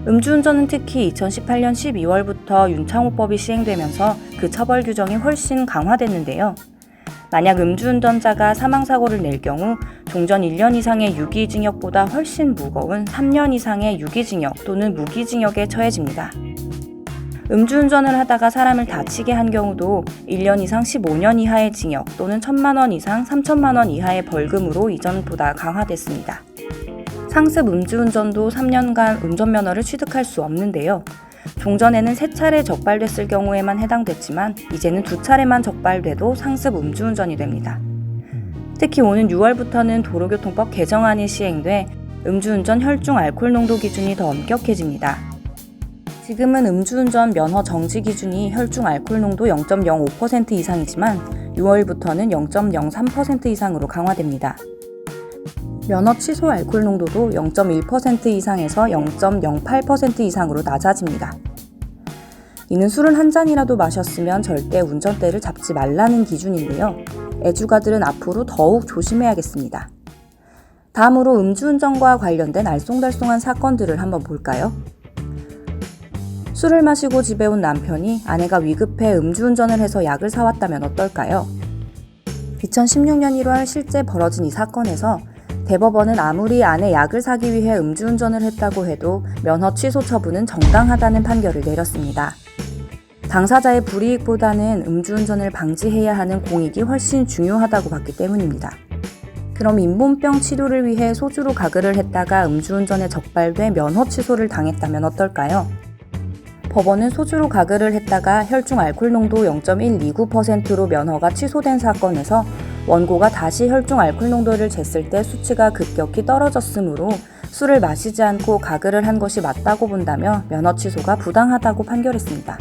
음주운전은 특히 2018년 12월부터 윤창호법이 시행되면서 그 처벌 규정이 훨씬 강화됐는데요. 만약 음주운전자가 사망사고를 낼 경우 종전 1년 이상의 유기징역보다 훨씬 무거운 3년 이상의 유기징역 또는 무기징역에 처해집니다. 음주운전을 하다가 사람을 다치게 한 경우도 1년 이상 15년 이하의 징역 또는 1,000만 원 이상 3,000만 원 이하의 벌금으로 이전보다 강화됐습니다. 상습 음주운전도 3년간 운전면허를 취득할 수 없는데요. 종전에는 3차례 적발됐을 경우에만 해당됐지만 이제는 2차례만 적발돼도 상습 음주운전이 됩니다. 특히 오는 6월부터는 도로교통법 개정안이 시행돼 음주운전 혈중 알코올 농도 기준이 더 엄격해집니다. 지금은 음주운전 면허 정지 기준이 혈중 알코올 농도 0.05% 이상이지만 6월부터는 0.03% 이상으로 강화됩니다. 면허 취소 알코올 농도도 0.1% 이상에서 0.08% 이상으로 낮아집니다. 이는 술을 한 잔이라도 마셨으면 절대 운전대를 잡지 말라는 기준인데요. 애주가들은 앞으로 더욱 조심해야겠습니다. 다음으로 음주운전과 관련된 알쏭달쏭한 사건들을 한번 볼까요? 술을 마시고 집에 온 남편이 아내가 위급해 음주운전을 해서 약을 사왔다면 어떨까요? 2016년 1월 실제 벌어진 이 사건에서 대법원은 아무리 아내 약을 사기 위해 음주운전을 했다고 해도 면허 취소 처분은 정당하다는 판결을 내렸습니다. 당사자의 불이익보다는 음주운전을 방지해야 하는 공익이 훨씬 중요하다고 봤기 때문입니다. 그럼 잇몸병 치료를 위해 소주로 가글을 했다가 음주운전에 적발돼 면허 취소를 당했다면 어떨까요? 법원은 소주로 가글을 했다가 혈중 알코올 농도 0.129%로 면허가 취소된 사건에서 원고가 다시 혈중 알코올 농도를 쟀을 때 수치가 급격히 떨어졌으므로 술을 마시지 않고 가글을 한 것이 맞다고 본다며 면허 취소가 부당하다고 판결했습니다.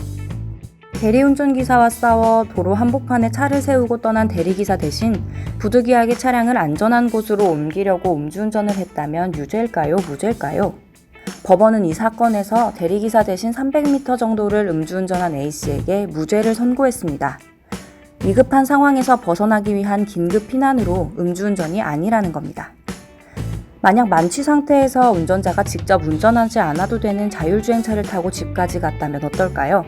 대리운전기사와 싸워 도로 한복판에 차를 세우고 떠난 대리기사 대신 부득이하게 차량을 안전한 곳으로 옮기려고 음주운전을 했다면 유죄일까요? 무죄일까요? 법원은 이 사건에서 대리기사 대신 300m 정도를 음주운전한 A씨에게 무죄를 선고했습니다. 위급한 상황에서 벗어나기 위한 긴급 피난으로 음주운전이 아니라는 겁니다. 만약 만취 상태에서 운전자가 직접 운전하지 않아도 되는 자율주행차를 타고 집까지 갔다면 어떨까요?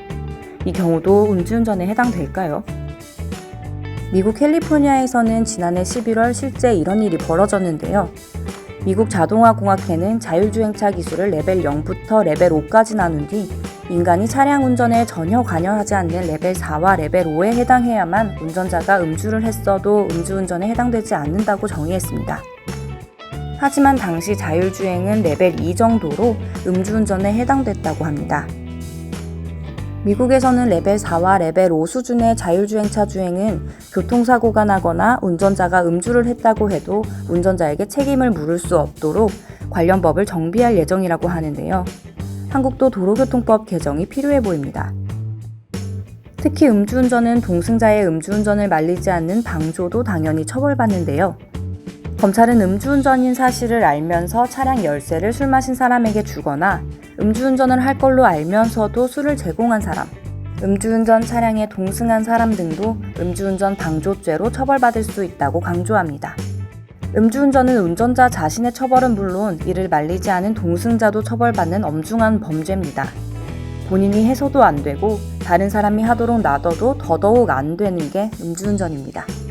이 경우도 음주운전에 해당될까요? 미국 캘리포니아에서는 지난해 11월 실제 이런 일이 벌어졌는데요. 미국 자동화공학회는 자율주행차 기술을 레벨 0부터 레벨 5까지 나눈 뒤 인간이 차량 운전에 전혀 관여하지 않는 레벨 4와 레벨 5에 해당해야만 운전자가 음주를 했어도 음주운전에 해당되지 않는다고 정의했습니다. 하지만 당시 자율주행은 레벨 2 정도로 음주운전에 해당됐다고 합니다. 미국에서는 레벨 4와 레벨 5 수준의 자율주행차 주행은 교통사고가 나거나 운전자가 음주를 했다고 해도 운전자에게 책임을 물을 수 없도록 관련 법을 정비할 예정이라고 하는데요. 한국도 도로교통법 개정이 필요해 보입니다. 특히 음주운전은 동승자의 음주운전을 말리지 않는 방조도 당연히 처벌받는데요. 검찰은 음주운전인 사실을 알면서 차량 열쇠를 술 마신 사람에게 주거나 음주운전을 할 걸로 알면서도 술을 제공한 사람, 음주운전 차량에 동승한 사람 등도 음주운전 방조죄로 처벌받을 수 있다고 강조합니다. 음주운전은 운전자 자신의 처벌은 물론 이를 말리지 않은 동승자도 처벌받는 엄중한 범죄입니다. 본인이 해서도 안 되고 다른 사람이 하도록 놔둬도 더더욱 안 되는 게 음주운전입니다.